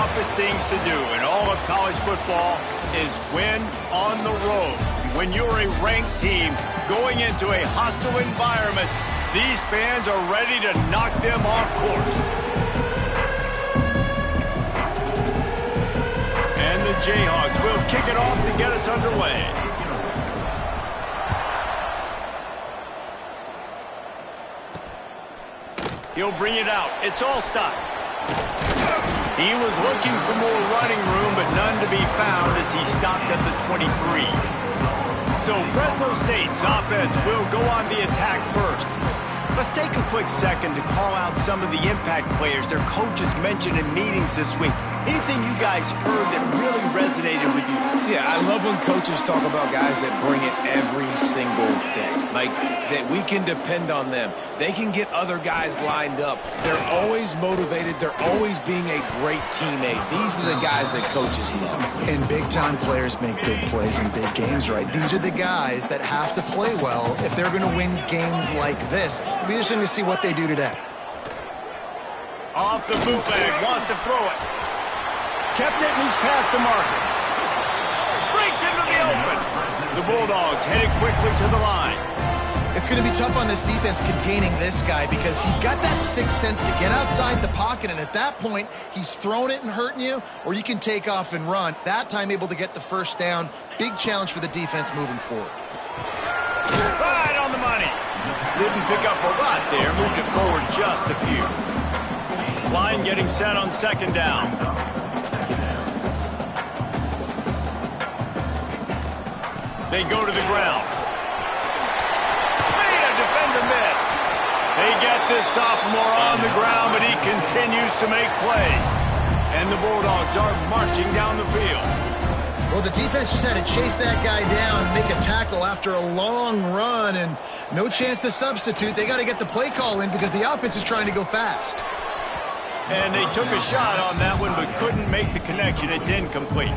toughest things to do in all of college football is win on the road. When you're a ranked team going into a hostile environment, these fans are ready to knock them off course. And the Jayhawks will kick it off to get us underway. He'll bring it out. It's all stopped. He was looking for more running room, but none to be found as he stopped at the 23. So Fresno State's offense will go on the attack first. Let's take a quick second to call out some of the impact players their coaches mentioned in meetings this week. Anything you guys heard that really resonated with you? Yeah, I love when coaches talk about guys that bring it every single day. Like, that we can depend on them. They can get other guys lined up. They're always motivated. They're always being a great teammate. These are the guys that coaches love. And big-time players make big plays in big games, right? These are the guys that have to play well if they're going to win games like this. It'll be interesting to see what they do today. Off the bootleg, wants to throw it. Kept it, and he's past the marker. Breaks into the open. The Bulldogs headed quickly to the line. It's going to be tough on this defense containing this guy because he's got that sixth sense to get outside the pocket, and at that point, he's throwing it and hurting you, or you can take off and run. That time able to get the first down. Big challenge for the defense moving forward. Right on the money. Didn't pick up a lot there. Moved it forward just a few. Line getting set on second down. They go to the ground. Made a defender miss. They get this sophomore on the ground, but he continues to make plays. And the Bulldogs are marching down the field. Well, the defense just had to chase that guy down and make a tackle after a long run, and no chance to substitute. They got to get the play call in because the offense is trying to go fast. And they took a shot on that one, but couldn't make the connection. It's incomplete.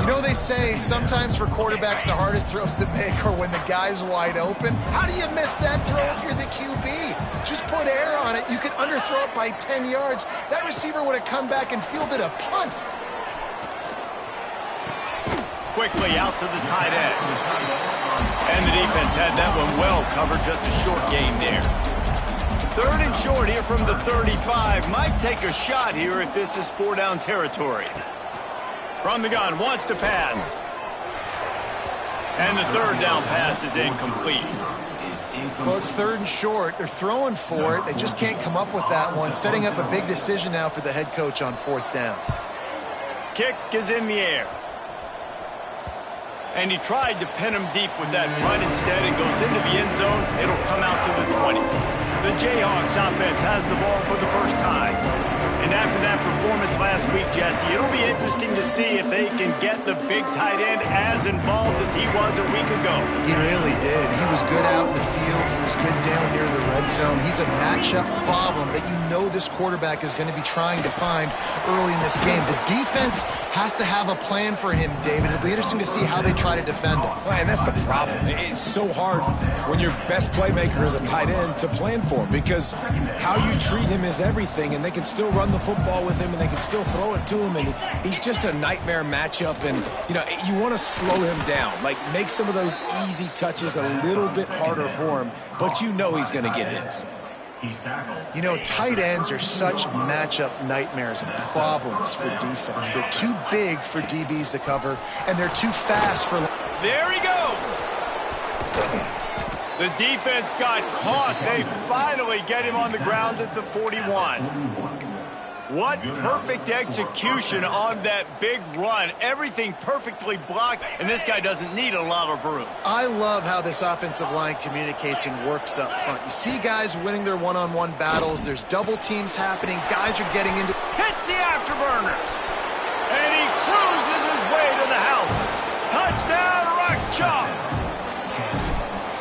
You know, they say sometimes for quarterbacks the hardest throws to make are when the guy's wide open. How do you miss that throw if you're the QB? Just put air on it. You could underthrow it by 10 yards. That receiver would have come back and fielded a punt. Quickly out to the tight end. And the defense had that one well covered. Just a short gain there. Third and short here from the 35. Might take a shot here if this is four-down territory. From the gun, wants to pass. And the third down pass is incomplete. Well, it's third and short. They're throwing for it. They just can't come up with that one. Setting up a big decision now for the head coach on fourth down. Kick is in the air. And he tried to pin him deep with that run. Instead, it goes into the end zone. It'll come out to the 20. The Jayhawks offense has the ball for the first time. And after that performance last week, Jesse, it'll be interesting to see if they can get the big tight end as involved as he was a week ago. He really did. He was good out in the field. He was good down near the red zone. He's a matchup problem that you know this quarterback is going to be trying to find early in this game. The defense has to have a plan for him, David. It'll be interesting to see how they try to defend him. Well, and that's the problem. It's so hard when your best playmaker is a tight end to plan for him because how you treat him is everything, and they can still run the football with him and they can still throw it to him, and he's just a nightmare matchup. And you know, you want to slow him down, like make some of those easy touches a little bit harder for him, but you know he's going to get his. You know, tight ends are such matchup nightmares and problems for defense. They're too big for DBs to cover, and they're too fast for... There he goes! The defense got caught. They finally get him on the ground at the 41. What perfect execution on that big run. Everything perfectly blocked, and this guy doesn't need a lot of room. I love how this offensive line communicates and works up front. You see guys winning their one-on-one battles. There's double teams happening. Guys are getting into... Hits the afterburners. And he cruises his way to the house. Touchdown, Rock Chalk.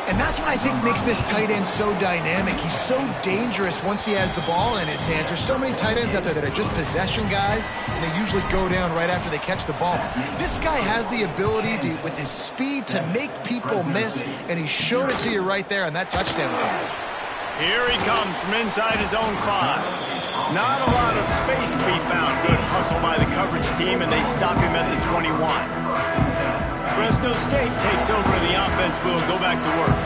And that's what I think makes this tight end so dynamic. He's so dangerous once he has the ball in his hands. There's so many tight ends out there that are just possession guys, and they usually go down right after they catch the ball. This guy has the ability to, with his speed, to make people miss, and he showed it to you right there on that touchdown pass. Here he comes from inside his own 5. Not a lot of space to be found. Good hustle by the coverage team, and they stop him at the 21. Fresno State takes over, and the offense will go back to work.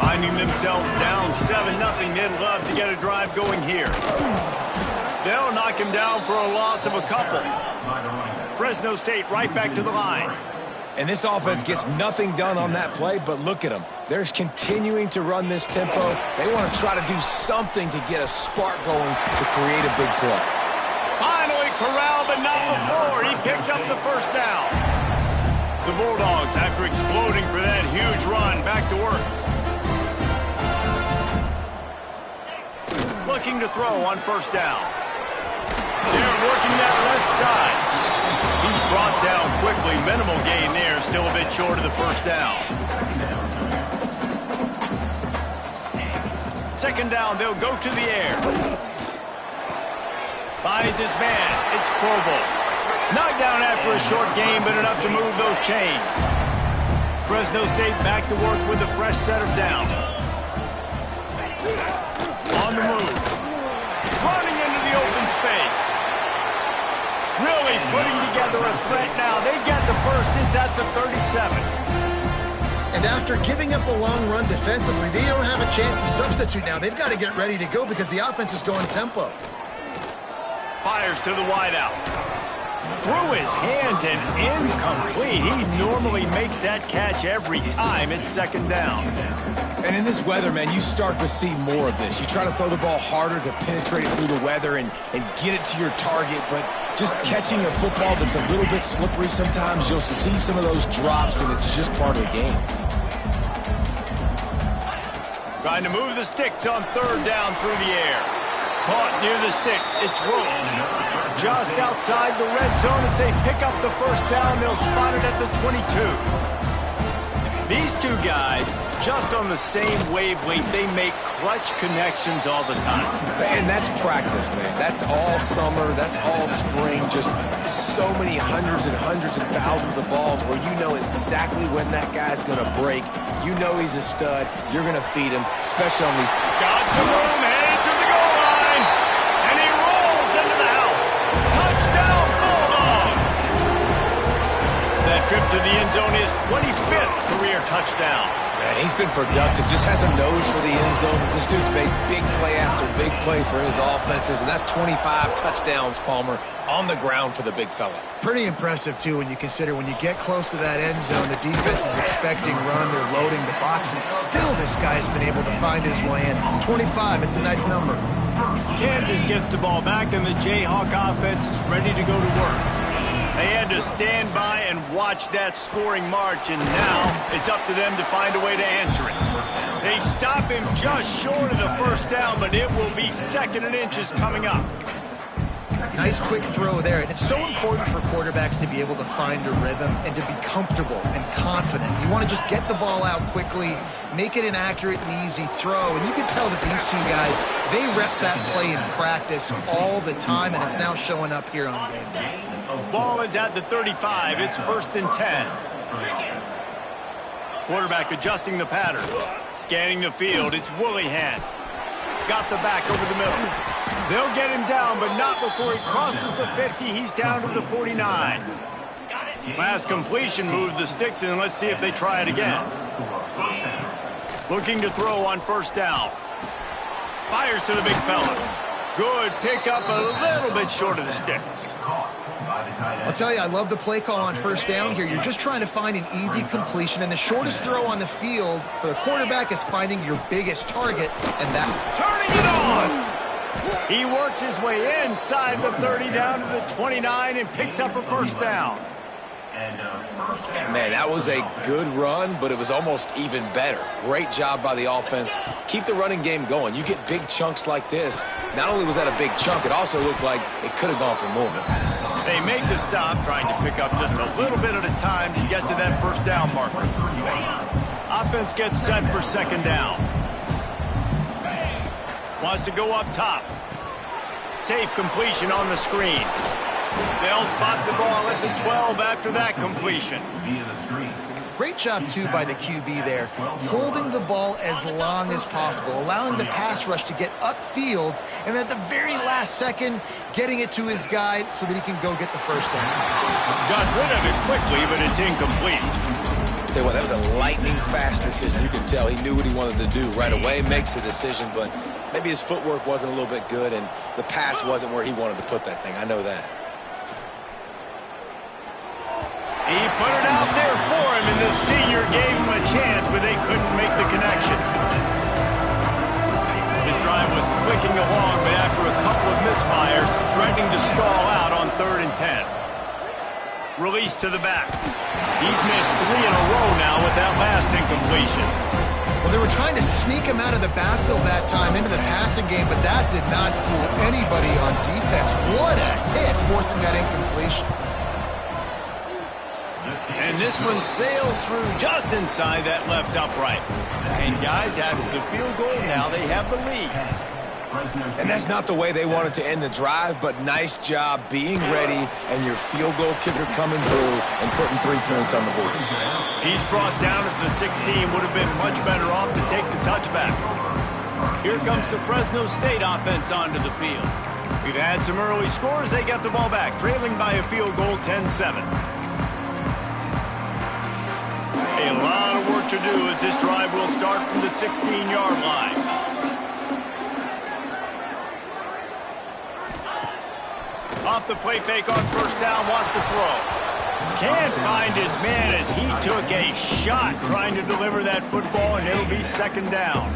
Finding themselves down 7-0, they'd love to get a drive going here. They'll knock him down for a loss of a couple. Fresno State right back to the line. And this offense gets nothing done on that play, but look at them. They're continuing to run this tempo. They want to try to do something to get a spark going to create a big play. Finally corralled, but not before. He picks up the first down. The Bulldogs, after exploding for that huge run, back to work. Looking to throw on first down. They're working that left side. He's brought down quickly. Minimal gain there. Still a bit short of the first down. Second down, they'll go to the air. Finds his man. It's Provo. Knocked down after a short gain, but enough to move those chains. Fresno State back to work with a fresh set of downs. On the move. Running into the open space. Really putting together a threat now. They get the first. It's at the 37. And after giving up a long run defensively, they don't have a chance to substitute now. They've got to get ready to go because the offense is going tempo. Fires to the wideout. Through his hands and incomplete. He normally makes that catch every time. It's second down. And in this weather, man, you start to see more of this. You try to throw the ball harder to penetrate it through the weather and get it to your target, but just catching a football that's a little bit slippery sometimes, you'll see some of those drops, and it's just part of the game. Trying to move the sticks on third down through the air. Caught near the sticks. It's Roach. Just outside the red zone as they pick up the first down. They'll spot it at the 22. These two guys, just on the same wavelength, they make clutch connections all the time. And that's practice, man. That's all summer. That's all spring. Just so many hundreds and hundreds and thousands of balls where you know exactly when that guy's going to break. You know he's a stud. You're going to feed him, especially on these. Got some room, heading to the goal line. And he rolls into the house. Touchdown, Bulldogs. That trip to the end zone is 25th career touchdown. Man, he's been productive, just has a nose for the end zone. This dude's made big play after big play for his offenses, and that's 25 touchdowns, Palmer, on the ground for the big fella. Pretty impressive, too, when you consider when you get close to that end zone, the defense is expecting run, they're loading the box, and still this guy's been able to find his way in. 25, it's a nice number. Kansas gets the ball back, and the Jayhawk offense is ready to go to work. They had to stand by and watch that scoring march, and now it's up to them to find a way to answer it. They stop him just short of the first down, but it will be second and inches coming up. Nice quick throw there, and it's so important for quarterbacks to be able to find a rhythm and to be comfortable and confident. You want to just get the ball out quickly, make it an accurate and easy throw, and you can tell that these two guys, they rep that play in practice all the time, and it's now showing up here on game day. Ball is at the 35. It's first and 10. Quarterback adjusting the pattern. Scanning the field. It's Woolihan. Got the back over the middle. They'll get him down, but not before he crosses the 50. He's down to the 49. Last completion moved the sticks, and let's see if they try it again. Looking to throw on first down. Fires to the big fella. Good pickup, a little bit short of the sticks. I'll tell you, I love the play call on first down here. You're just trying to find an easy completion, and the shortest throw on the field for the quarterback is finding your biggest target, and that. Turning it on! He works his way inside the 30 down to the 29 and picks up a first down. Man, that was a good run, but it was almost even better. Great job by the offense. Keep the running game going. You get big chunks like this. Not only was that a big chunk, it also looked like it could have gone for more. They make the stop, trying to pick up just a little bit at a time to get to that first down marker. Offense gets set for second down. Wants to go up top. Safe completion on the screen. They'll spot the ball at the 12 after that completion. Great job, too, by the QB there, holding the ball as long as possible, allowing the pass rush to get upfield, and at the very last second, getting it to his guy so that he can go get the first down. Got rid of it quickly, but it's incomplete. Tell you what, that was a lightning-fast decision. You can tell he knew what he wanted to do right away, makes the decision, but maybe his footwork wasn't a little bit good, and the pass wasn't where he wanted to put that thing. I know that. He put it out there for him, and the senior gave him a chance, but they couldn't make the connection. This drive was clicking along, but after a couple of misfires, threatening to stall out on 3rd and 10. Release to the back. He's missed 3 in a row now with that last incompletion. Well, they were trying to sneak him out of the backfield that time into the passing game, but that did not fool anybody on defense. What a hit, forcing that incompletion. And this one sails through just inside that left upright. And guys, after the field goal, now they have the lead. And that's not the way they wanted to end the drive, but nice job being ready and your field goal kicker coming through and putting 3 points on the board. He's brought down at the 16. Would have been much better off to take the touchback. Here comes the Fresno State offense onto the field. We've had some early scores. They get the ball back, trailing by a field goal 10-7. A lot of work to do as this drive will start from the 16-yard line. Off the play fake on first down, wants to throw. Can't find his man as he took a shot trying to deliver that football, and it'll be 2nd down.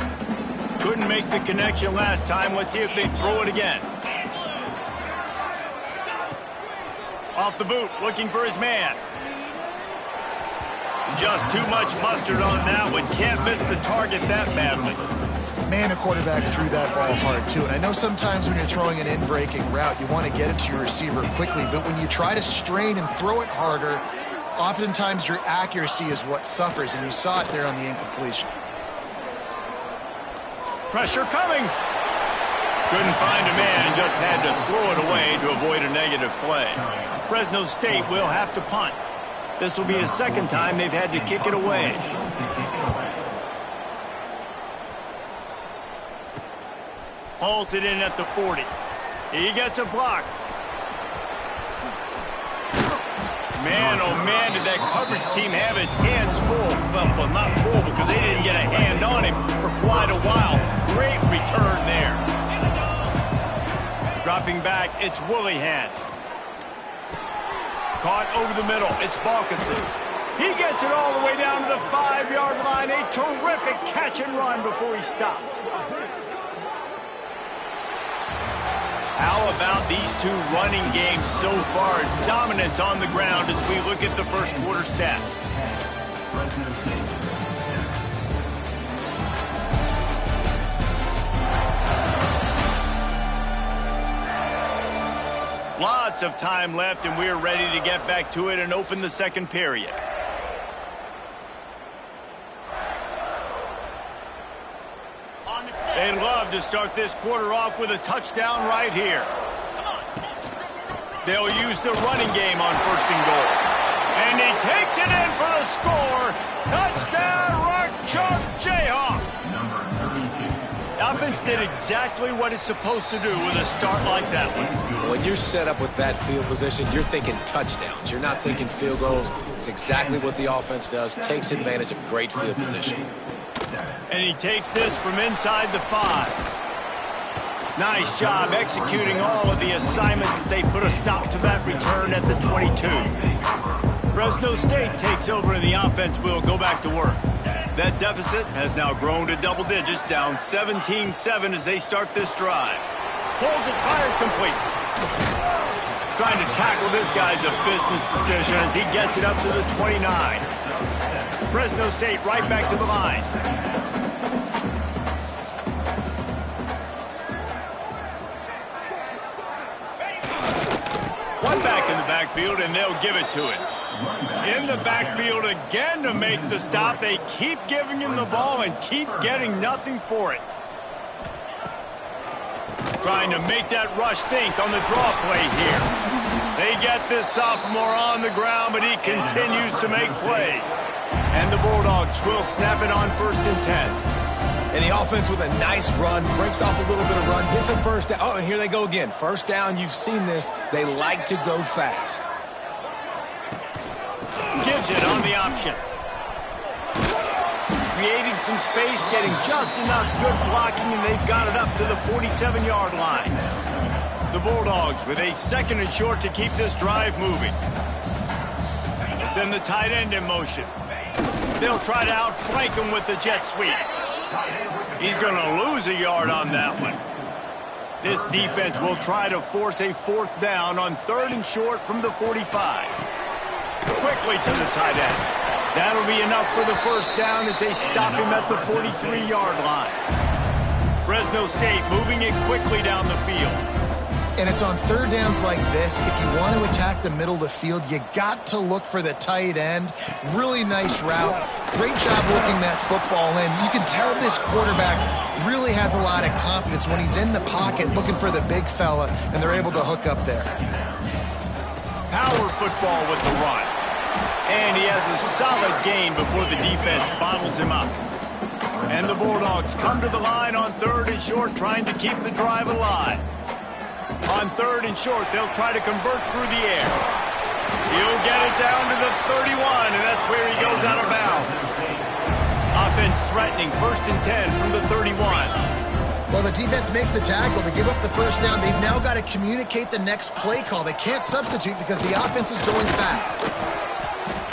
Couldn't make the connection last time. Let's see if they throw it again. Off the boot, looking for his man. Just too much mustard on that one. Can't miss the target that badly. Man, a quarterback threw that ball hard, too. And I know sometimes when you're throwing an in-breaking route, you want to get it to your receiver quickly. But when you try to strain and throw it harder, oftentimes your accuracy is what suffers. And you saw it there on the incompletion. Pressure coming. Couldn't find a man and just had to throw it away to avoid a negative play. Fresno State will have to punt. This will be a 2nd time they've had to kick it away. Hauls it in at the 40. He gets a block. Man, oh man, did that coverage team have its hands full. Well, not full because they didn't get a hand on him for quite a while. Great return there. Dropping back, it's Woollyhan. Caught over the middle. It's Balkinson. He gets it all the way down to the 5-yard line. A terrific catch and run before he stopped. How about these two running games so far? Dominance on the ground as we look at the first quarter stats. Lots of time left, and we're ready to get back to it and open the 2nd period. They'd love to start this quarter off with a touchdown right here. They'll use the running game on 1st and goal. And he takes it in for the score. Touchdown, Rock Chalk Jayhawk. The offense did exactly what it's supposed to do with a start like that one. When you're set up with that field position, you're thinking touchdowns. You're not thinking field goals. It's exactly what the offense does. Takes advantage of great field position. And he takes this from inside the 5. Nice job executing all of the assignments as they put a stop to that return at the 22. Fresno State takes over and the offense will go back to work. That deficit has now grown to double digits, down 17-7 as they start this drive. Pulls it, fired complete. Trying to tackle this guy's a business decision as he gets it up to the 29. Fresno State right back to the line. One back in the backfield, and they'll give it to him. In the backfield again to make the stop. They keep giving him the ball and keep getting nothing for it. Trying to make that rush think on the draw play here. They get this sophomore on the ground, but he continues to make plays. And the Bulldogs will snap it on 1st and 10. And the offense with a nice run, breaks off a little bit of run, gets a first down. Oh, and here they go again. First down, you've seen this. They like to go fast. Gives it on the option. Creating some space, getting just enough good blocking, and they've got it up to the 47-yard line. The Bulldogs with a 2nd and short to keep this drive moving. They send the tight end in motion. They'll try to outflank him with the jet sweep. He's going to lose a yard on that one. This defense will try to force a 4th down on 3rd and short from the 45. Quickly to the tight end. That'll be enough for the 1st down as they stop him at the 43-yard line. Fresno State moving it quickly down the field. And it's on 3rd downs like this. If you want to attack the middle of the field, you got to look for the tight end. Really nice route. Great job looking that football in. You can tell this quarterback really has a lot of confidence when he's in the pocket looking for the big fella, and they're able to hook up there. Power football with the run. And he has a solid gain before the defense bottles him up. And the Bulldogs come to the line on 3rd and short, trying to keep the drive alive. On 3rd and short, they'll try to convert through the air. He'll get it down to the 31, and that's where he goes out of bounds. Offense threatening 1st and 10 from the 31. Well, the defense makes the tackle. They give up the 1st down. They've now got to communicate the next play call. They can't substitute because the offense is going fast.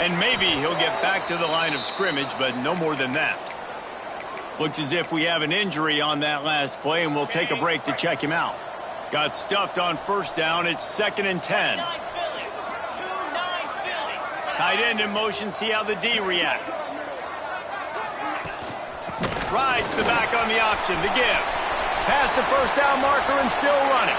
And maybe he'll get back to the line of scrimmage, but no more than that. Looks as if we have an injury on that last play, and we'll take a break to check him out. Got stuffed on 1st down. It's 2nd and 10. Tight end in motion. See how the D reacts. Rides the back on the option. The give. Past the 1st down marker and still running.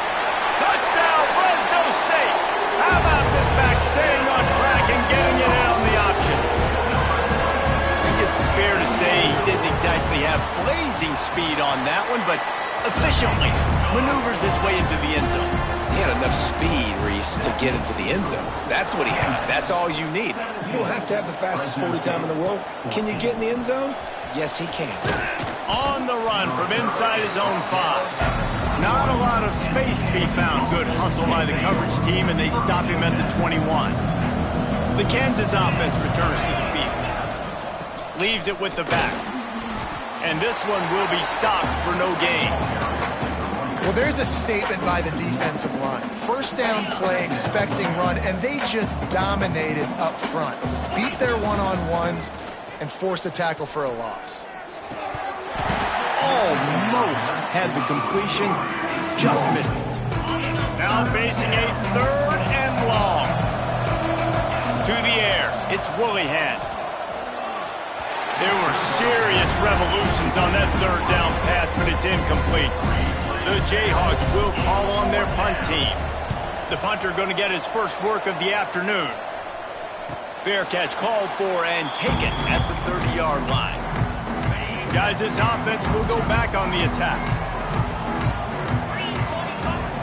Touchdown, Fresno State. How about this back staying on track and getting it in on the option? I think it's fair to say he didn't exactly have blazing speed on that one, but efficiently maneuvers his way into the end zone. He had enough speed, Reese, to get into the end zone. That's what he had. That's all you need. You don't have to have the fastest 40 time in the world. Can you get in the end zone? Yes, he can. On the run from inside his own 5. Not a lot of space to be found. Good hustle by the coverage team, and they stop him at the 21. The Kansas offense returns to the field. Leaves it with the back. And this one will be stopped for no gain. Well, there's a statement by the defensive line. 1st down play, expecting run, and they just dominated up front. Beat their one-on-ones and forced a tackle for a loss. Almost had the completion, just missed it. Now facing a 3rd and long. To the air, it's Willihan. There were serious revolutions on that 3rd down pass, but it's incomplete. The Jayhawks will call on their punt team. The punter going to get his first work of the afternoon. Fair catch called for and taken at the 30-yard line. Guys, this offense will go back on the attack.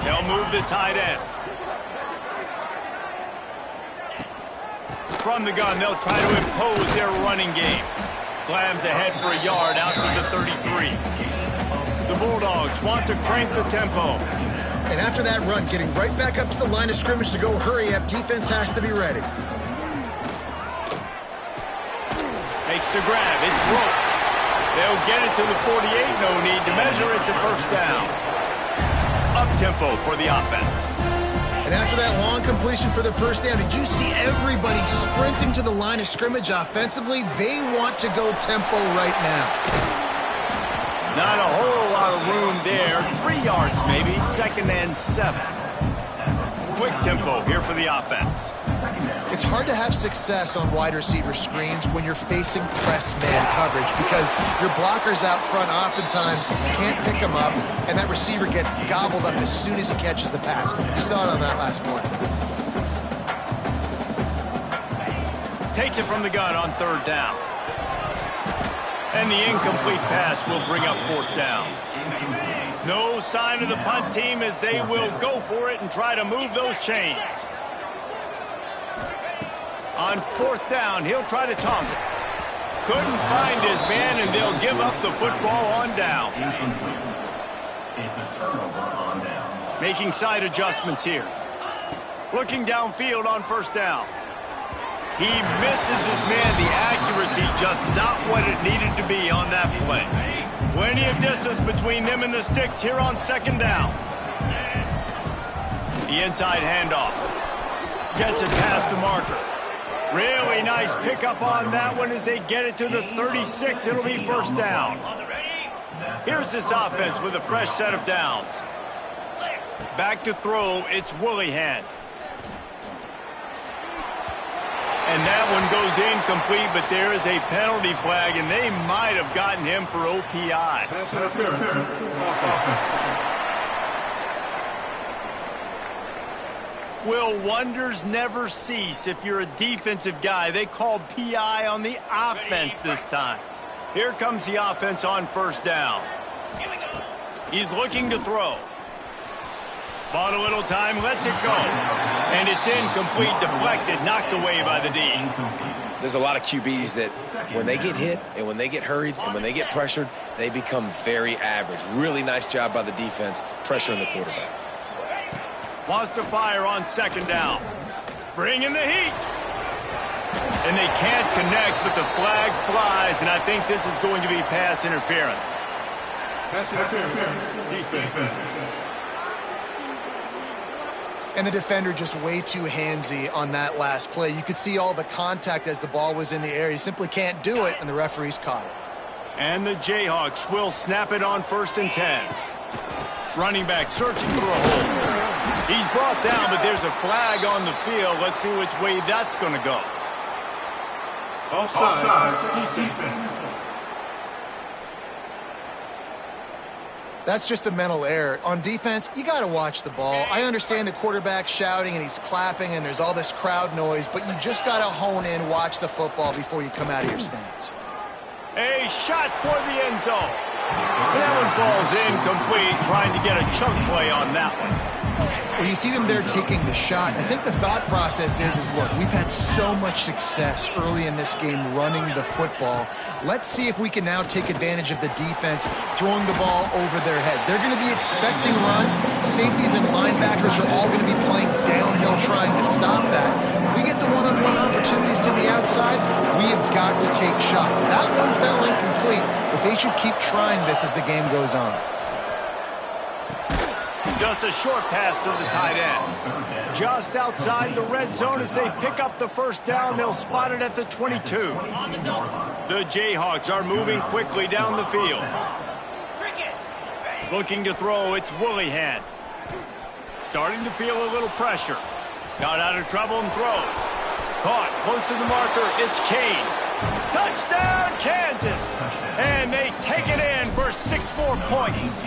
They'll move the tight end. From the gun, they'll try to impose their running game. Slams ahead for a yard out to the 33. The Bulldogs want to crank the tempo. And after that run, getting right back up to the line of scrimmage to go hurry up, defense has to be ready. Makes the grab. It's Roach. They'll get it to the 48. No need to measure it to 1st down. Up-tempo for the offense. And after that long completion for the 1st down, did you see everybody sprinting to the line of scrimmage offensively? They want to go tempo right now. Not a whole lot of room there. 3 yards maybe. 2nd and 7. Quick tempo here for the offense. It's hard to have success on wide receiver screens when you're facing press man coverage because your blockers out front oftentimes can't pick them up, and that receiver gets gobbled up as soon as he catches the pass. You saw it on that last play. Takes it from the gun on 3rd down. And the incomplete pass will bring up 4th down. No sign of the punt team as they will go for it and try to move those chains. On 4th down, he'll try to toss it. Couldn't find his man, and they'll give up the football on downs. It's a turnover on downs. Making side adjustments here. Looking downfield on first down. He misses his man. The accuracy just not what it needed to be on that play. Plenty of distance between them and the sticks here on second down. The inside handoff. Gets it past the marker. Really nice pickup on that one as they get it to the 36. It'll be first down. Here's this offense with a fresh set of downs. Back to throw, it's Willihan. And that one goes incomplete, but there is a penalty flag, and they might have gotten him for OPI. Will wonders never cease if you're a defensive guy? They called PI on the offense this time. Here comes the offense on first down. He's looking to throw. Bought a little time, lets it go. And it's incomplete, deflected, knocked away by the D. There's a lot of QBs that when they get hit and when they get hurried and when they get pressured, they become very average. Really nice job by the defense, pressuring the quarterback. Wants to fire on second down. Bringing the heat. And they can't connect, but the flag flies, and I think this is going to be pass interference. Pass interference. Defense. And the defender just way too handsy on that last play. You could see all the contact as the ball was in the air. He simply can't do it, and the referees caught it. And the Jayhawks will snap it on 1st and 10. Running back searching for a hole. He's brought down, but there's a flag on the field. Let's see which way that's going to go. Offside. Defense. That's just a mental error. On defense, you got to watch the ball. I understand the quarterback shouting and he's clapping and there's all this crowd noise, but you just got to hone in, watch the football before you come out of your stance. A shot toward the end zone. That one falls incomplete, trying to get a chunk play on that one. Well, you see them there taking the shot. I think the thought process is look, we've had so much success early in this game running the football. Let's see if we can now take advantage of the defense throwing the ball over their head. They're going to be expecting run. Safeties and linebackers are all going to be playing downhill trying to stop that. If we get the one-on-one opportunities to the outside, we have got to take shots. That one fell incomplete, but they should keep trying this as the game goes on. Just a short pass to the tight end. Just outside the red zone as they pick up the first down. They'll spot it at the 22. The Jayhawks are moving quickly down the field. Looking to throw, it's Willihan. Starting to feel a little pressure. Got out of trouble and throws. Caught close to the marker, it's Kane. Touchdown, Kansas! And they take it in for 6 more points.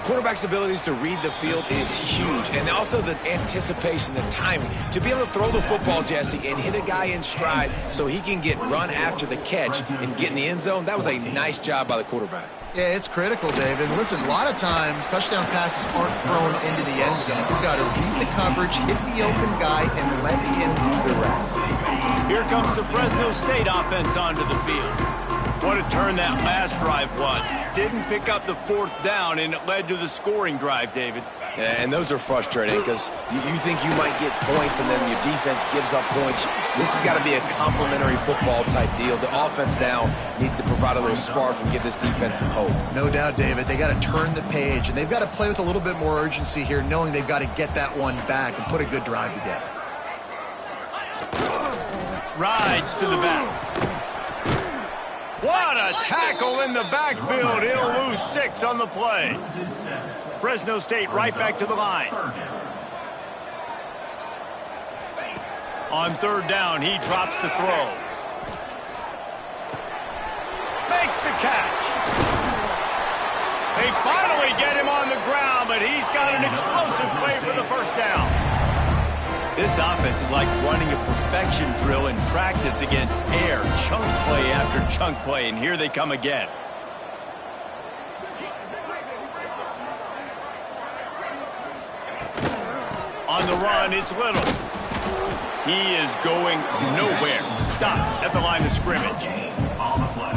Quarterback's abilities to read the field is huge, and also the anticipation, the timing. To be able to throw the football, Jesse, and hit a guy in stride so he can get run after the catch and get in the end zone, that was a nice job by the quarterback. Yeah, it's critical, David. Listen, a lot of times touchdown passes aren't thrown into the end zone. You've got to read the coverage, hit the open guy, and let him do the rest. Here comes the Fresno State offense onto the field. What a turn that last drive was. Didn't pick up the 4th down, and it led to the scoring drive, David. Yeah, and those are frustrating because you think you might get points and then your defense gives up points. This has got to be a complementary football type deal. The offense now needs to provide a little spark and give this defense some hope. No doubt, David. They got to turn the page, and they've got to play with a little bit more urgency here, knowing they've got to get that one back and put a good drive together. Rides to the back. What a tackle in the backfield. He'll lose 6 on the play. Fresno State right back to the line. On 3rd down, he drops to throw. Makes the catch. They finally get him on the ground, but he's got an explosive play for the first down. This offense is like running a perfection drill in practice against air. Chunk play after chunk play, and here they come again. On the run, it's Little. He is going nowhere. Stop at the line of scrimmage.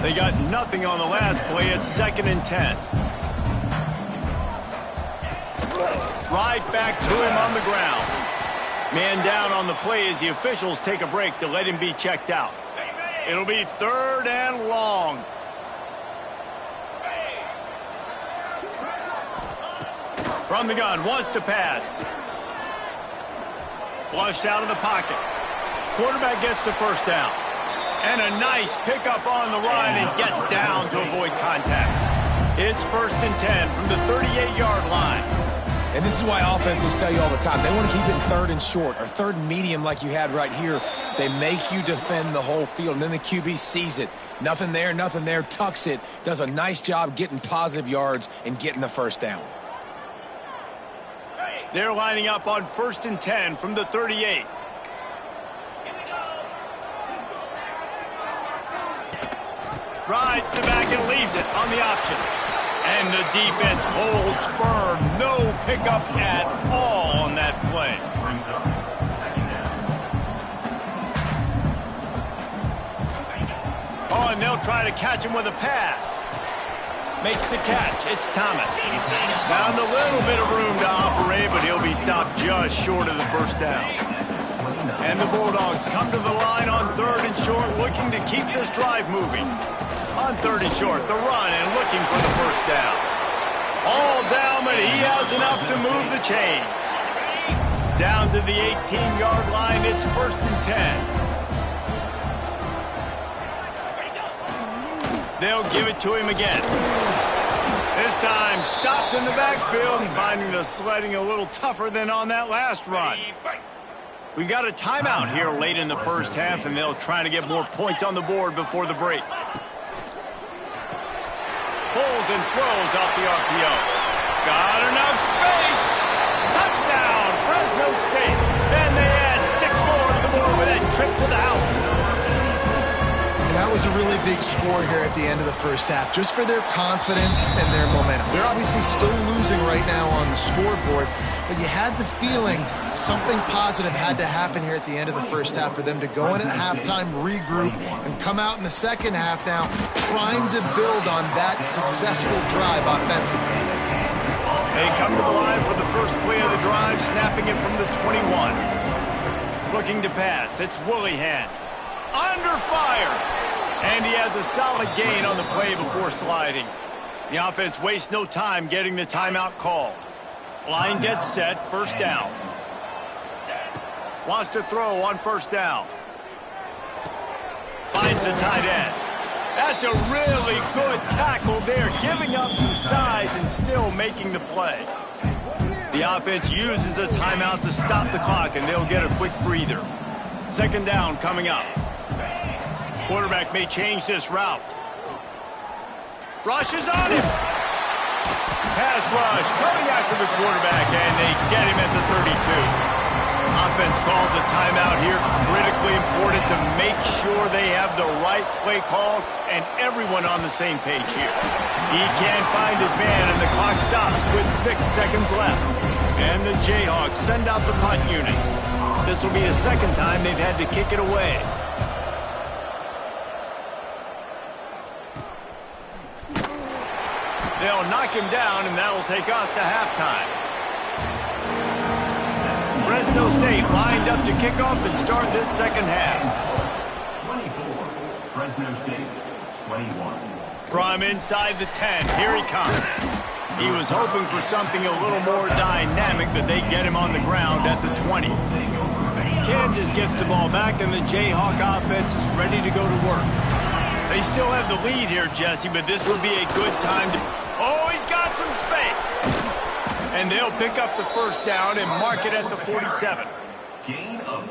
They got nothing on the last play. It's 2nd and 10. Right back to him on the ground. Man down on the play as the officials take a break to let him be checked out. It'll be 3rd and long. From the gun, wants to pass. Flushed out of the pocket. Quarterback gets the first down. And a nice pickup on the run and gets down to avoid contact. It's 1st and 10 from the 38-yard line. And this is why offenses tell you all the time, they want to keep it 3rd and short or 3rd and medium like you had right here. They make you defend the whole field, and then the QB sees it. Nothing there, tucks it, does a nice job getting positive yards and getting the first down. They're lining up on 1st and 10 from the 38. Rides the back and leaves it on the option. And the defense holds firm. No pickup at all on that play. Oh, and they'll try to catch him with a pass. Makes the catch. It's Thomas. Found a little bit of room to operate, but he'll be stopped just short of the first down. And the Bulldogs come to the line on 3rd and short, looking to keep this drive moving. On 3rd and short, the run and looking for the first down. All down, but he has enough to move the chains. Down to the 18-yard line, it's 1st and 10. They'll give it to him again. This time, stopped in the backfield and finding the sledding a little tougher than on that last run. We got a timeout here late in the first half, and they'll try to get more points on the board before the break. Pulls and throws off the RPO. Got enough space. Touchdown, Fresno State. And they add 6 more to the board with that trip to the house. And that was a really big score here at the end of the first half, just for their confidence and their momentum. They're obviously still losing right now on the scoreboard, but you had the feeling something positive had to happen here at the end of the first half for them to go in at halftime, regroup, and come out in the second half now trying to build on that successful drive offensively. They come to the line for the first play of the drive, snapping it from the 21. Looking to pass, it's Willihan. Under fire! And he has a solid gain on the play before sliding. The offense wastes no time getting the timeout called. Line gets set, first down. Wants to throw on first down. Finds the tight end. That's a really good tackle there, giving up some size and still making the play. The offense uses a timeout to stop the clock, and they'll get a quick breather. 2nd down coming up. Quarterback may change this route. Rush is on him. Pass rush coming after the quarterback, and they get him at the 32. Offense calls a timeout here. Critically important to make sure they have the right play called and everyone on the same page here. He can't find his man, and the clock stops with 6 seconds left. And the Jayhawks send out the punt unit. This will be the 2nd time they've had to kick it away. They'll knock him down, and that'll take us to halftime. Fresno State lined up to kick off and start this second half. 24, Fresno State, 21. From inside the 10, here he comes. He was hoping for something a little more dynamic, but they get him on the ground at the 20. Kansas gets the ball back, and the Jayhawk offense is ready to go to work. They still have the lead here, Jesse, but this would be a good time to... Oh, he's got some space. And they'll pick up the first down and mark it at the 47.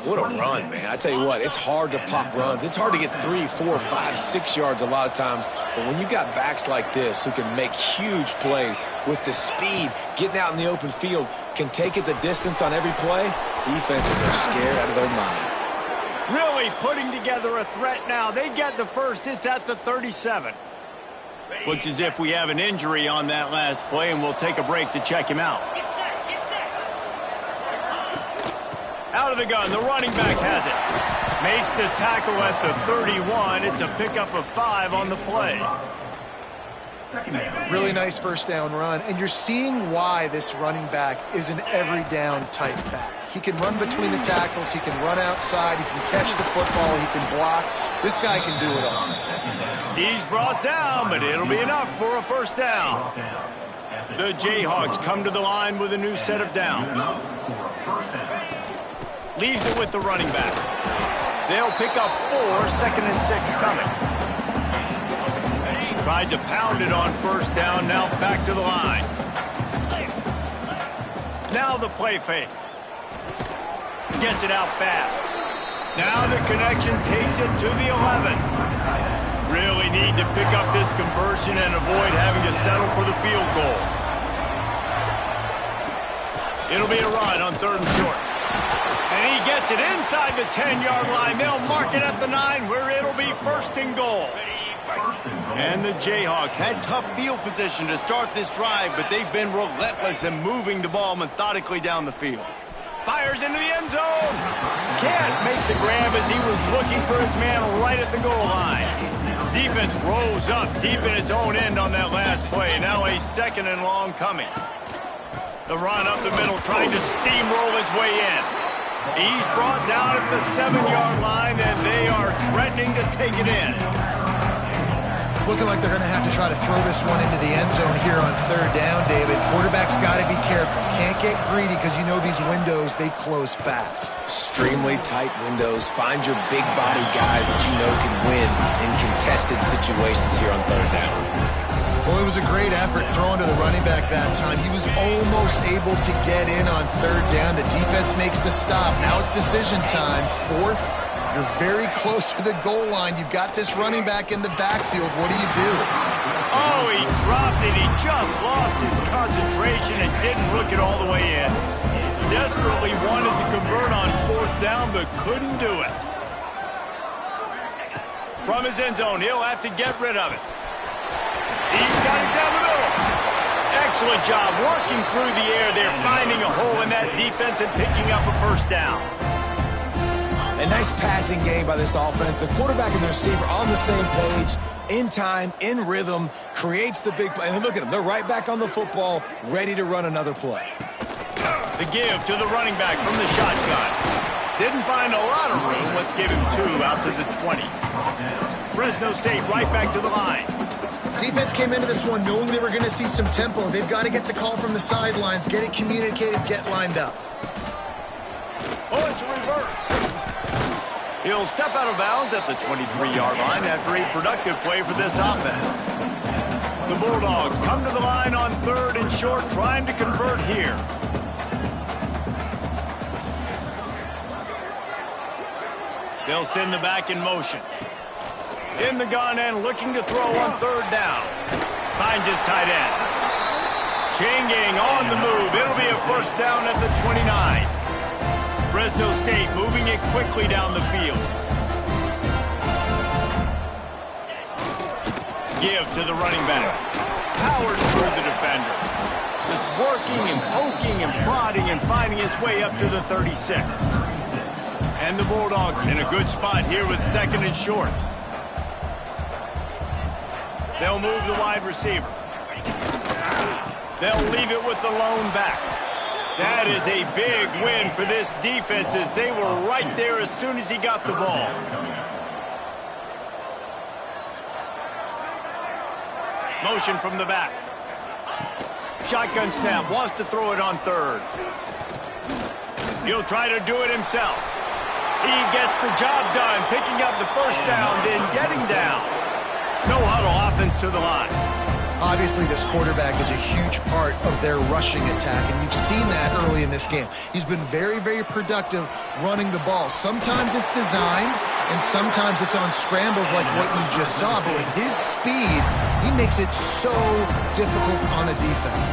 What a run, man. I tell you what, it's hard to pop runs. It's hard to get 3, 4, 5, 6 yards a lot of times. But when you got backs like this who can make huge plays with the speed, getting out in the open field, can take it the distance on every play, defenses are scared out of their mind. Really putting together a threat now. They get the first. It's at the 37. Looks as if we have an injury on that last play, and we'll take a break to check him out. Out of the gun, the running back has it. Makes the tackle at the 31. It's a pickup of 5 on the play. Really nice first down run, and you're seeing why this running back is an every down type back. He can run between the tackles, he can run outside, he can catch the football, he can block. This guy can do it all. He's brought down, but it'll be enough for a first down. The Jayhawks come to the line with a new set of downs. Leaves it with the running back. They'll pick up 4, 2nd and 6 coming. Tried to pound it on first down, now back to the line. Now the play fake. Gets it out fast. Now the connection takes it to the 11. Really need to pick up this conversion and avoid having to settle for the field goal. It'll be a run on 3rd and short. And he gets it inside the 10-yard line. They'll mark it at the 9 where it'll be 1st and goal. And the Jayhawks had tough field position to start this drive, but they've been relentless in moving the ball methodically down the field. Fires into the end zone. Can't make the grab as he was looking for his man right at the goal line. Defense rose up deep in its own end on that last play. Now a 2nd and long coming. The run up the middle, trying to steamroll his way in. He's brought down at the 7-yard line, and they are threatening to take it in. It's looking like they're going to have to try to throw this one into the end zone here on 3rd down, David. Quarterback's got to be careful. Can't get greedy because you know these windows, they close fast. Extremely tight windows. Find your big body guys that you know can win in contested situations here on 3rd down. Well, it was a great effort throwing to the running back that time. He was almost able to get in on 3rd down. The defense makes the stop. Now it's decision time. 4th. You're very close to the goal line. You've got this running back in the backfield. What do you do? Oh, he dropped it. He just lost his concentration and didn't look it all the way in. Desperately wanted to convert on 4th down, but couldn't do it. From his end zone, he'll have to get rid of it. He's got it down the middle. Excellent job working through the air there, finding a hole in that defense and picking up a first down. A nice passing game by this offense. The quarterback and the receiver on the same page, in time, in rhythm, creates the big play. And look at them. They're right back on the football, ready to run another play. The give to the running back from the shotgun. Didn't find a lot of room. Let's give him 2 out to the 20. Fresno State right back to the line. Defense came into this one knowing they were going to see some tempo. They've got to get the call from the sidelines, get it communicated, get lined up. Oh, it's a reverse. He'll step out of bounds at the 23-yard line after a productive play for this offense. The Bulldogs come to the line on 3rd and short, trying to convert here. They'll send the back in motion. In the gun and looking to throw on 3rd down. Finds his tight end. Changing on the move. It'll be a first down at the 29. Fresno State moving it quickly down the field. Give to the running back. Powers through the defender. Just working and poking and prodding and finding his way up to the 36. And the Bulldogs in a good spot here with 2nd and short. They'll move the wide receiver. They'll leave it with the lone back. That is a big win for this defense as they were right there as soon as he got the ball. Motion from the back. Shotgun snap, wants to throw it on 3rd. He'll try to do it himself. He gets the job done, picking up the first down, then getting down. No huddle offense to the line. Obviously, this quarterback is a huge part of their rushing attack, and you've seen that early in this game. He's been very, very productive running the ball. Sometimes it's designed, and sometimes it's on scrambles like what you just saw. But with his speed, he makes it so difficult on a defense.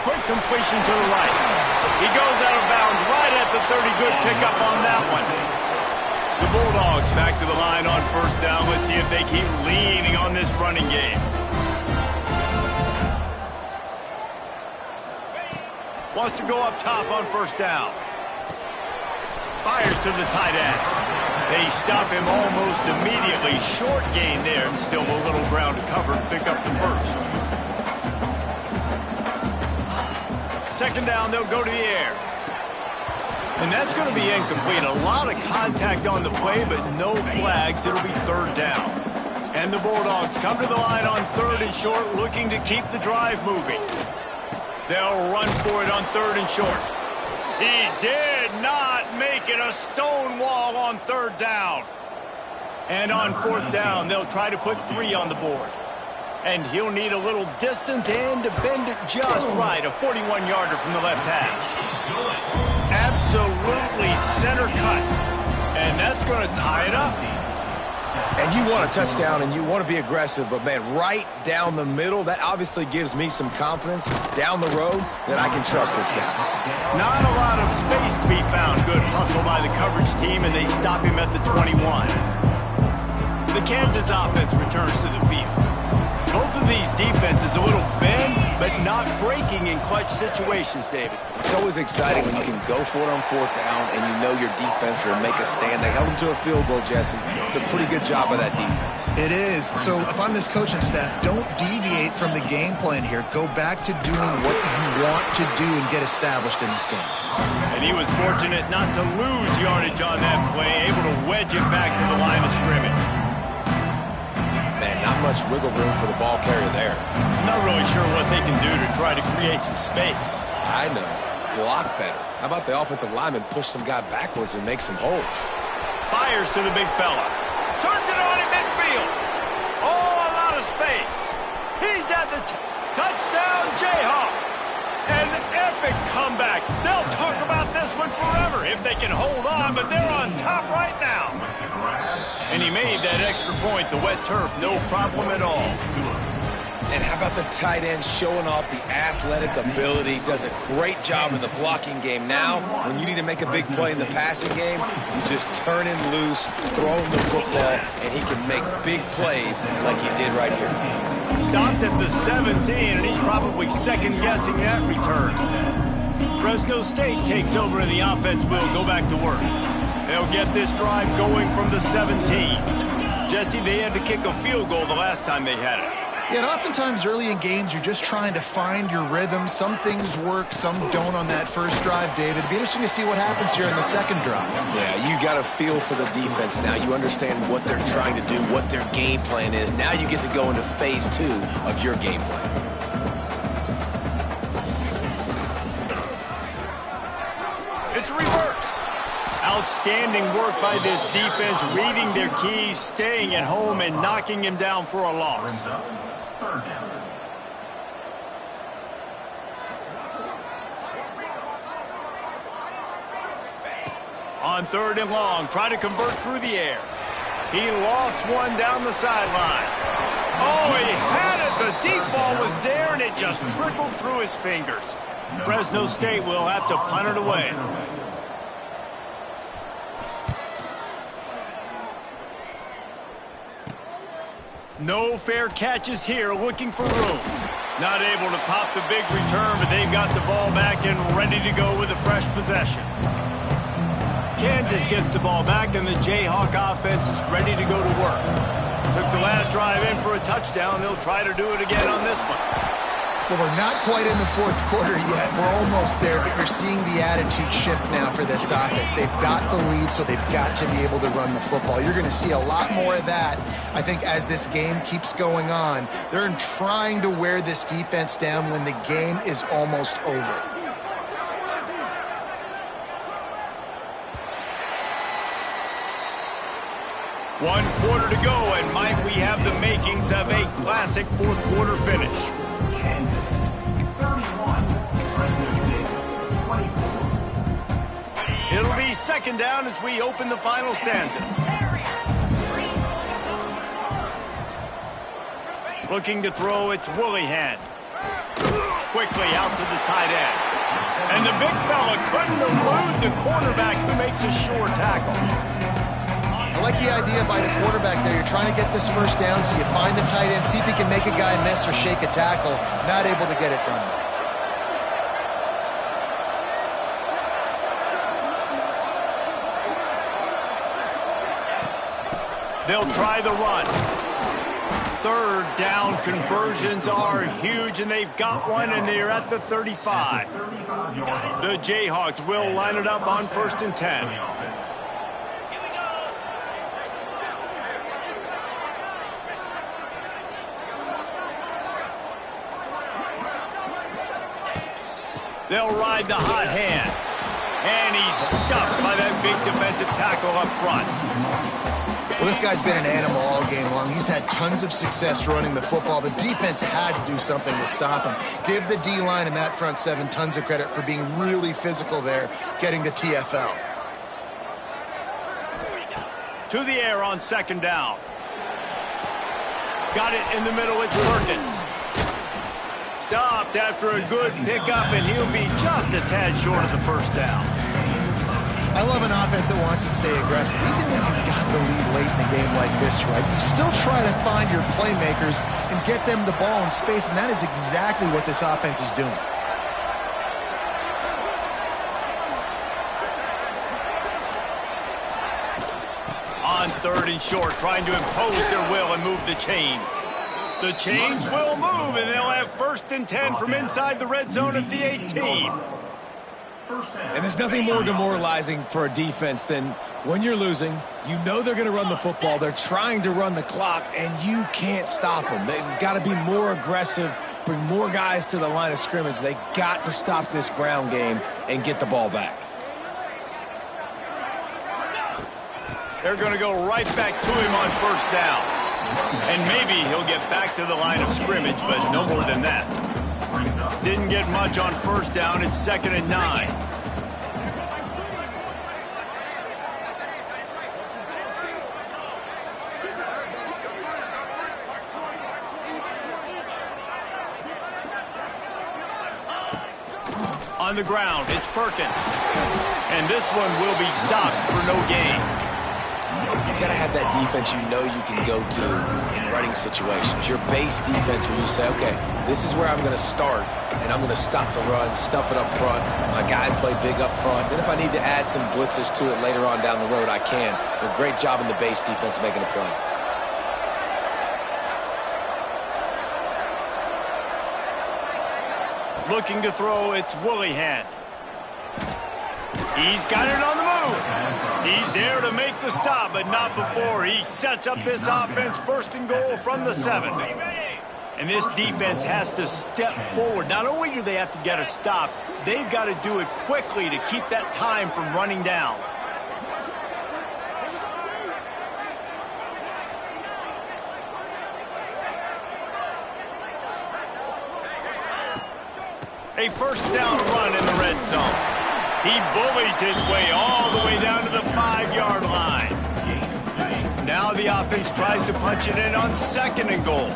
Quick completion to the right. He goes out of bounds right at the 30. Good pickup on that one. The Bulldogs back to the line on first down. Let's see if they keep leaning on this running game. Wants to go up top on first down. Fires to the tight end. They stop him almost immediately. Short gain there, and still a little ground to cover to pick up the first. Second down, they'll go to the air. And that's going to be incomplete. A lot of contact on the play, but no flags. It'll be third down. And the Bulldogs come to the line on third and short, looking to keep the drive moving. They'll run for it on third and short. He did not make it. A stone wall on third down. And on fourth down, they'll try to put 3 on the board. And he'll need a little distance and to bend it just right. A 41-yarder from the left hash. Absolutely center cut. And that's going to tie it up. And you want a touchdown and you want to be aggressive, but, man, right down the middle, that obviously gives me some confidence down the road that I can trust this guy. Not a lot of space to be found. Good hustle by the coverage team, and they stop him at the 21. The Kansas offense returns to the field. Both of these defenses a little bend, but not breaking in clutch situations, David. It's always exciting when you can go for it on fourth down and you know your defense will make a stand. They held them to a field goal, Jesse. It's a pretty good job of that defense. It is. So if I'm this coaching staff, don't deviate from the game plan here. Go back to doing what you want to do and get established in this game. And he was fortunate not to lose yardage on that play, able to wedge it back to the line of scrimmage. Man, not much wiggle room for the ball carrier there. Not really sure what they can do to try to create some space. I know. Block better. How about the offensive lineman push some guy backwards and make some holes? Fires to the big fella. Turns it on in midfield. Oh, a lot of space. He's at the touchdown Jayhawks. An epic comeback. They'll talk about this one forever if they can hold on, but they're on top right now. And he made that extra point, the wet turf, no problem at all. And how about the tight end showing off the athletic ability? Does a great job in the blocking game. Now, when you need to make a big play in the passing game, you just turn him loose, throw him the football, and he can make big plays like he did right here. Stopped at the 17, and he's probably second-guessing that return. Fresno State takes over, and the offense will go back to work. They'll get this drive going from the 17. Jesse, they had to kick a field goal the last time they had it. Yeah, and oftentimes early in games, you're just trying to find your rhythm. Some things work, some don't on that first drive, David. It'd be interesting to see what happens here in the second drive. Yeah, you got a feel for the defense now. You understand what they're trying to do, what their game plan is. Now you get to go into phase 2 of your game plan. It's a reverse. Outstanding work by this defense, reading their keys, staying at home, and knocking him down for a loss. Third down. On third and long, try to convert through the air. He lost one down the sideline. Oh, he had it. The deep ball was there, and it just trickled through his fingers. Fresno State will have to punt it away. No fair catches here, looking for room. Not able to pop the big return, but they've got the ball back and ready to go with a fresh possession. Kansas gets the ball back, and the Jayhawk offense is ready to go to work. Took the last drive in for a touchdown. They'll try to do it again on this one. Well, we're not quite in the fourth quarter yet. We're almost there, but you're seeing the attitude shift now for this offense. They've got the lead, so they've got to be able to run the football. You're going to see a lot more of that, I think, as this game keeps going on. They're trying to wear this defense down when the game is almost over. One quarter to go, and might we have the makings of a classic fourth quarter finish. Kansas 31, Fresno State 24. It'll be second down as we open the final stanza. Looking to throw, it's Willihan. Quickly out to the tight end. And the big fella couldn't elude the quarterback who makes a sure tackle. I like the idea by the quarterback there. You're trying to get this first down, so you find the tight end, see if he can make a guy miss or shake a tackle. Not able to get it done. They'll try the run. Third down conversions are huge, and they've got one, and they're at the 35. The Jayhawks will line it up on 1st and 10. They'll ride the hot hand. And he's stuffed by that big defensive tackle up front. Well, this guy's been an animal all game long. He's had tons of success running the football. The defense had to do something to stop him. Give the D-line and that front seven tons of credit for being really physical there, getting the TFL. To the air on 2nd down. Got it in the middle, it's Perkins. Stopped after a good pickup, and he'll be just a tad short of the 1st down. I love an offense that wants to stay aggressive. Even when you've got the lead late in a game like this, right, you still try to find your playmakers and get them the ball in space, and that is exactly what this offense is doing. On 3rd and short, trying to impose their will and move the chains. The chains will move, and they'll have 1st and 10 from inside the red zone at the 18. And there's nothing more demoralizing for a defense than when you're losing, you know they're going to run the football, they're trying to run the clock, and you can't stop them. They've got to be more aggressive, bring more guys to the line of scrimmage. They got to stop this ground game and get the ball back. They're going to go right back to him on 1st down. And maybe he'll get back to the line of scrimmage, but no more than that. Didn't get much on 1st down. It's 2nd and 9. On the ground, it's Perkins. And this one will be stopped for no gain. You got to have that defense you know you can go to in running situations. Your base defense where you say, okay, this is where I'm going to start, and I'm going to stop the run, stuff it up front. My guys play big up front. Then if I need to add some blitzes to it later on down the road, I can. But great job in the base defense making a play. Looking to throw, it's Willihan. He's got it on the move. He's there to make the stop, but not before. He sets up this offense 1st and goal from the 7. And this defense has to step forward. Not only do they have to get a stop, they've got to do it quickly to keep that time from running down. A 1st down run in the red zone. He bullies his way all the way down to the 5-yard line. Now the offense tries to punch it in on 2nd and goal.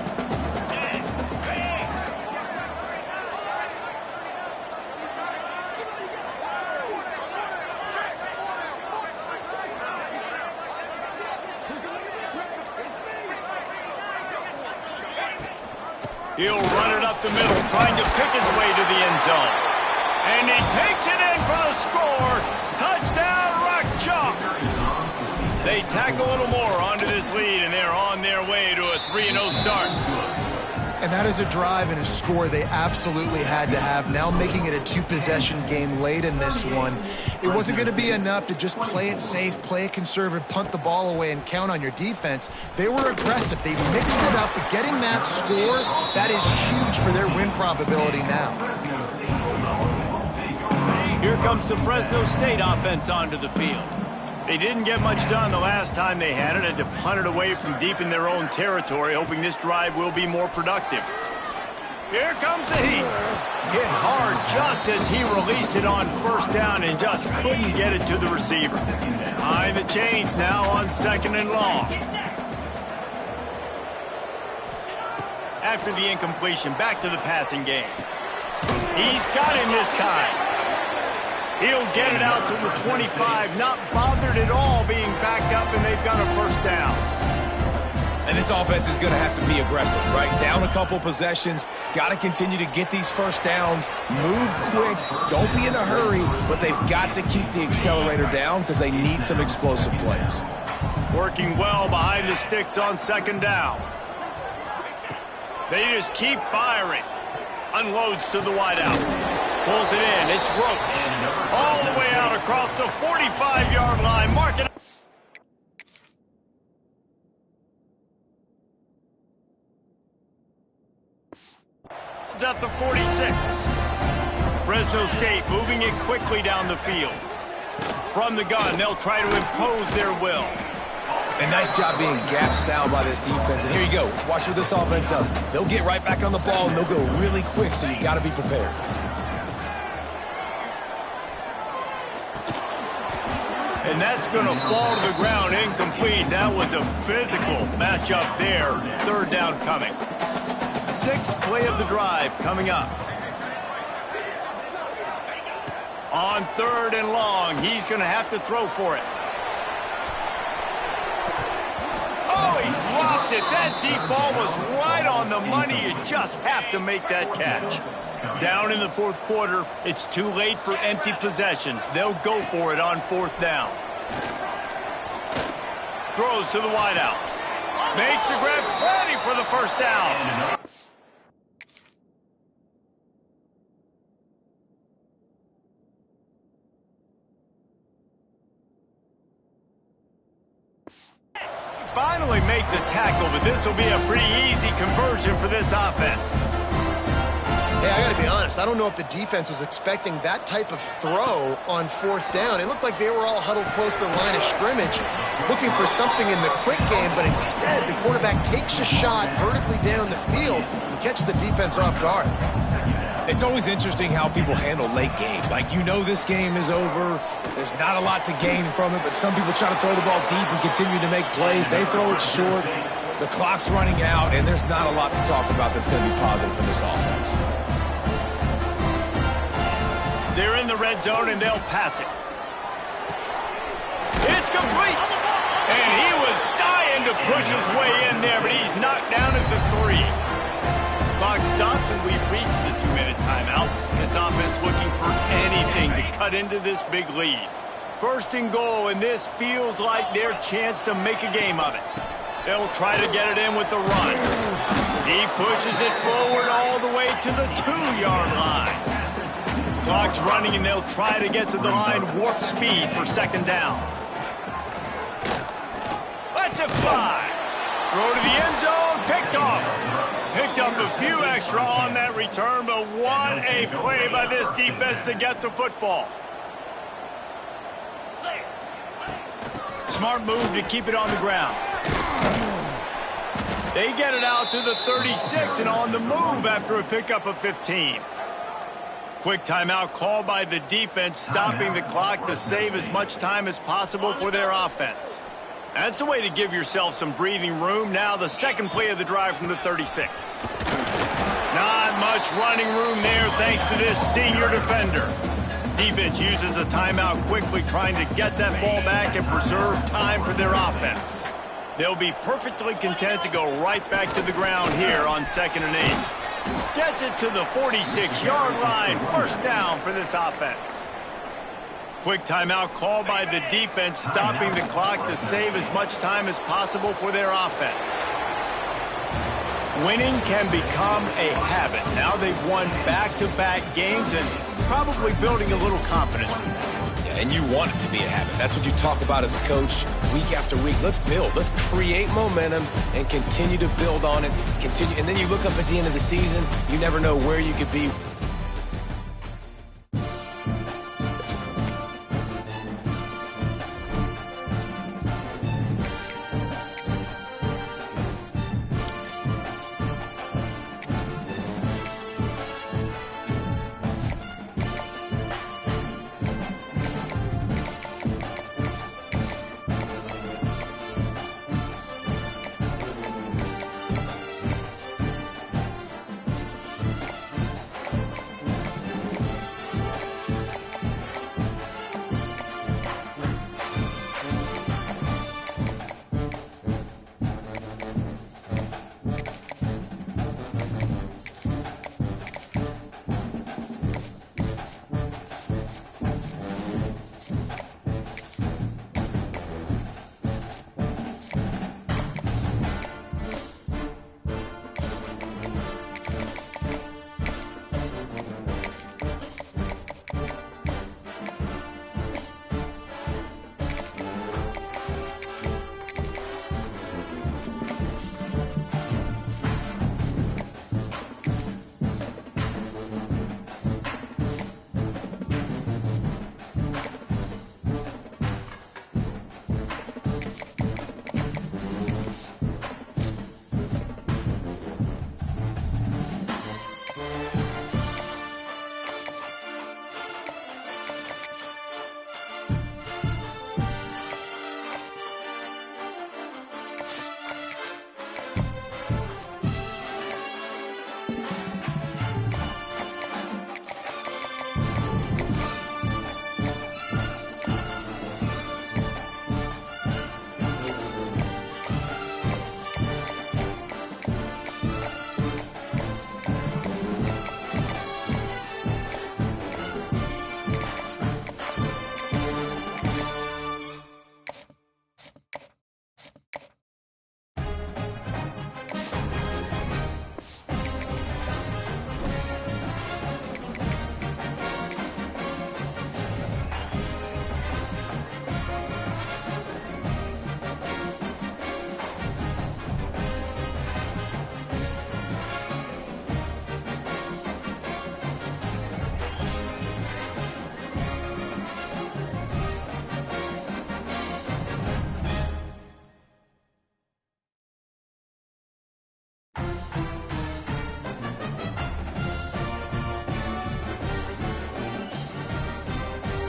He'll run it up the middle, trying to pick his way to the end zone. And he takes it in for the score. Touchdown, Rock Chalk. They tack a little more onto this lead, and they're on their way to a 3-0 start. And that is a drive and a score they absolutely had to have. Now making it a 2-possession game late in this one. It wasn't going to be enough to just play it safe, play it conservative, punt the ball away, and count on your defense. They were aggressive. They mixed it up, but getting that score, that is huge for their win probability now. Here comes the Fresno State offense onto the field. They didn't get much done the last time they had it, and to punt it away from deep in their own territory, hoping this drive will be more productive. Here comes the heat. Hit hard just as he released it on 1st down and just couldn't get it to the receiver. Behind the chains now on 2nd and long. After the incompletion, back to the passing game. He's got him this time. He'll get it out to the 25, not bothered at all being backed up, and they've got a 1st down. And this offense is going to have to be aggressive, right? Down a couple possessions, got to continue to get these 1st downs, move quick, don't be in a hurry, but they've got to keep the accelerator down because they need some explosive plays. Working well behind the sticks on second down. They just keep firing. Unloads to the wideout. Pulls it in. It's Roach. All the way out across the 45-yard line. Mark it. At the 46. Fresno State moving it quickly down the field. From the gun, they'll try to impose their will. A nice job being gap sound by this defense. And here you go. Watch what this offense does. They'll get right back on the ball, and they'll go really quick, so you got to be prepared. And that's going to fall to the ground incomplete. That was a physical matchup there. Third down coming. Sixth play of the drive coming up. On third and long, he's going to have to throw for it. Oh, he dropped it. That deep ball was right on the money. You just have to make that catch. Down in the fourth quarter, it's too late for empty possessions. They'll go for it on fourth down. Throws to the wideout. Makes the grab, plenty for the first down. Finally make the tackle, but this will be a pretty easy conversion for this offense. Hey, I got to be honest. I don't know if the defense was expecting that type of throw on fourth down. It looked like they were all huddled close to the line of scrimmage, looking for something in the quick game, but instead the quarterback takes a shot vertically down the field and catches the defense off guard. It's always interesting how people handle late game. Like, you know this game is over. There's not a lot to gain from it, but some people try to throw the ball deep and continue to make plays. They throw it short. The clock's running out, and there's not a lot to talk about that's going to be positive for this offense. They're in the red zone, and they'll pass it. It's complete. And he was dying to push his way in there, but he's knocked down at the 3. Clock stops, and we've reached the 2-minute timeout. This offense looking for anything to cut into this big lead. First and goal, and this feels like their chance to make a game of it. They'll try to get it in with the run. He pushes it forward all the way to the 2-yard line. Clock's running, and they'll try to get to the line warp speed for second down. Let's it fly. Throw to the end zone, picked off. Picked up a few extra on that return, but what a play by this defense to get the football. Smart move to keep it on the ground. They get it out to the 36 and on the move after a pickup of 15. Quick timeout called by the defense, stopping the clock to save as much time as possible for their offense. That's the way to give yourself some breathing room. Now the second play of the drive from the 36. Not much running room there thanks to this senior defender. Defense uses a timeout quickly, trying to get that ball back and preserve time for their offense. They'll be perfectly content to go right back to the ground here on 2nd and 8. Gets it to the 46-yard line. First down for this offense. Quick timeout called by the defense, stopping the clock to save as much time as possible for their offense. Winning can become a habit. Now they've won back-to-back games and probably building a little confidence. Yeah, and you want it to be a habit. That's what you talk about as a coach week after week. Let's build. Let's create momentum and continue to build on it. And then you look up at the end of the season, you never know where you could be